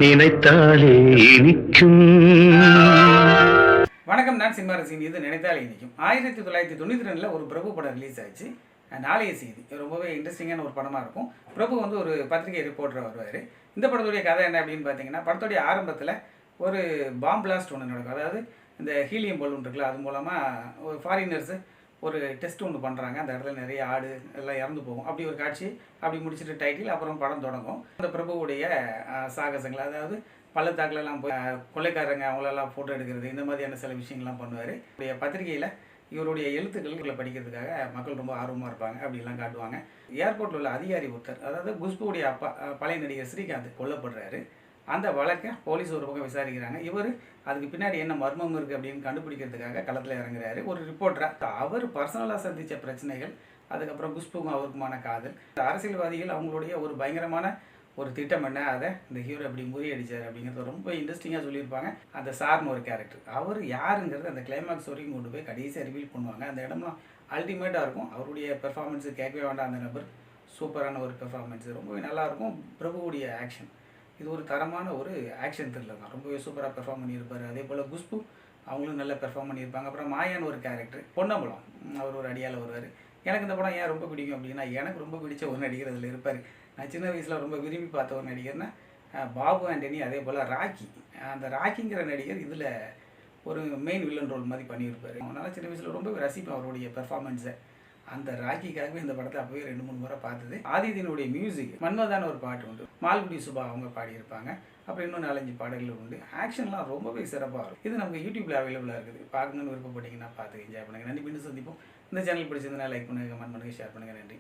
நினைத்தாலே இனிக்கும். வணக்கம், நான் சினிமா ரசிகன். இது நினைத்தாலே இனிக்கும். 1992 ஒரு பிரபு படம் ரிலீஸ் ஆச்சு. நாளைய செய்தி ரொம்பவே இன்ட்ரெஸ்டிங்கான ஒரு படமாக இருக்கும். பிரபு வந்து ஒரு பத்திரிகை ரிப்போர்ட்டராக வருவார். இந்த படத்துடைய கதை என்ன அப்படின்னு பார்த்தீங்கன்னா, படத்துடைய ஆரம்பத்தில் ஒரு பாம் பிளாஸ்ட் ஒன்று நடக்கும். அதாவது இந்த ஹீலியம் பலூன் இருக்குல்ல, அது மூலமாக ஒரு ஃபாரினர்ஸு ஒரு டெஸ்ட் ஒன்று பண்ணுறாங்க. அந்த இடத்துல நிறைய ஆடு எல்லாம் இறந்து போகும். அப்படி ஒரு காட்சி, அப்படி முடிச்சுட்டு டைட்டில், அப்புறம் படம் தொடங்கும். அந்த பிரபுவுடைய சாகசங்கள், அதாவது பள்ளத்தாக்குலலாம் போய் கொள்ளைக்காரங்க அவங்களெல்லாம் ஃபோட்டோ எடுக்கிறது, இந்த மாதிரியான சில விஷயங்கள்லாம் பண்ணுவார். பத்திரிகையில் இவருடைய எழுத்துக்களை படிக்கிறதுக்காக மக்கள் ரொம்ப ஆர்வமாக இருப்பாங்க. அப்படிலாம் காட்டுவாங்க. ஏர்போர்ட்டில் உள்ள அதிகாரி ஒருத்தர், அதாவது குஷ்புவுடைய அப்பா, பழைய நடிகர் ஸ்ரீகாந்த் கொல்லப்படுறாரு. அந்த வழக்கை போலீஸ் ஒரு பக்கம் விசாரிக்கிறாங்க. இவர் அதுக்கு பின்னாடி என்ன மர்மம் இருக்குது அப்படின்னு கண்டுபிடிக்கிறதுக்காக களத்தில் இறங்குறாரு ஒரு ரிப்போர்ட்டராக. அவர் பர்சனலாக சந்தித்த பிரச்சனைகள், அதுக்கப்புறம் குஷ்புக்கும் அவருக்குமான காதல், அரசியல்வாதிகள் அவங்களுடைய ஒரு பயங்கரமான ஒரு திட்டம் என்ன, அதை இந்த ஹீரோ எப்படி முறியடிச்சார் அப்படிங்கிறது ரொம்ப இன்ட்ரெஸ்டிங்காக சொல்லியிருப்பாங்க. அந்த சார்னு ஒரு கேரக்டர், அவர் யாருங்கிறது அந்த கிளைமாக்ஸ் வரைக்கும் கொண்டு போய் கடைசியாக ரிவீல் பண்ணுவாங்க. அந்த இடம்லாம் அல்டிமேட்டாக இருக்கும். அவருடைய பெர்ஃபார்மன்ஸு கேட்கவே வேண்டாம். அந்த நபர் சூப்பரான ஒரு பெர்ஃபார்மன்ஸு, ரொம்பவே நல்லாயிருக்கும். பிரபுவுடைய ஆக்ஷன், இது ஒரு தரமான ஒரு ஆக்ஷன் த்ரில்லர் தான். ரொம்பவே சூப்பராக பெர்ஃபார்ம் பண்ணியிருப்பார். அதே போல் குஷ்பு அவங்களும் நல்லா பெர்ஃபார்ம் பண்ணியிருப்பாங்க. அப்புறம் மாயான்னு ஒரு கேரக்டர், பொன்னம்பலம், அவர் ஒரு அடியால் வருவார். எனக்கு இந்த படம் ஏன் ரொம்ப பிடிக்கும் அப்படின்னா, எனக்கு ரொம்ப பிடிச்ச ஒரு நடிகர் அதில் இருப்பார். நான் சின்ன வயசில் ரொம்ப விரும்பி பார்த்த ஒரு நடிகர்னா பாபு ஆண்டனி. அதே போல் ராக்கி, அந்த ராக்கிங்கிற நடிகர் இதில் ஒரு மெயின் வில்லன் ரோல் மாதிரி பண்ணியிருப்பார். அதனால் சின்ன வயசில் ரொம்ப ரசிப்பேன் அவருடைய பெர்ஃபார்மன்ஸை. அந்த ராக்கிக்காகவே இந்த படத்தை அப்போவே 2-3 முறை பார்த்தது. ஆதித்யனுடைய மியூசிக், மன்மதான ஒரு பாட்டு உண்டு, மால்குடி சுபா அவங்க பாடியிருப்பாங்க. அப்புறம் இன்னும் 4-5 பாடல்கள் உண்டு. ஆக்ஷன்லாம் ரொம்பவே சிறப்பாக இருக்கும். இது நமக்கு யூடியூப்பில் அவைலபிளாக இருக்குது. பார்க்கணுன்னு விருப்பப்பட்டீங்கன்னா பார்த்து என்ஜாய் பண்ணுங்கள். நன்றி, மீண்டும் சந்திப்போம். இந்த சேனல் பிடிச்சிருந்தா லைக் பண்ணுங்கள், கமெண்ட் பண்ணுங்கள், ஷேர் பண்ணுங்கள். நன்றி.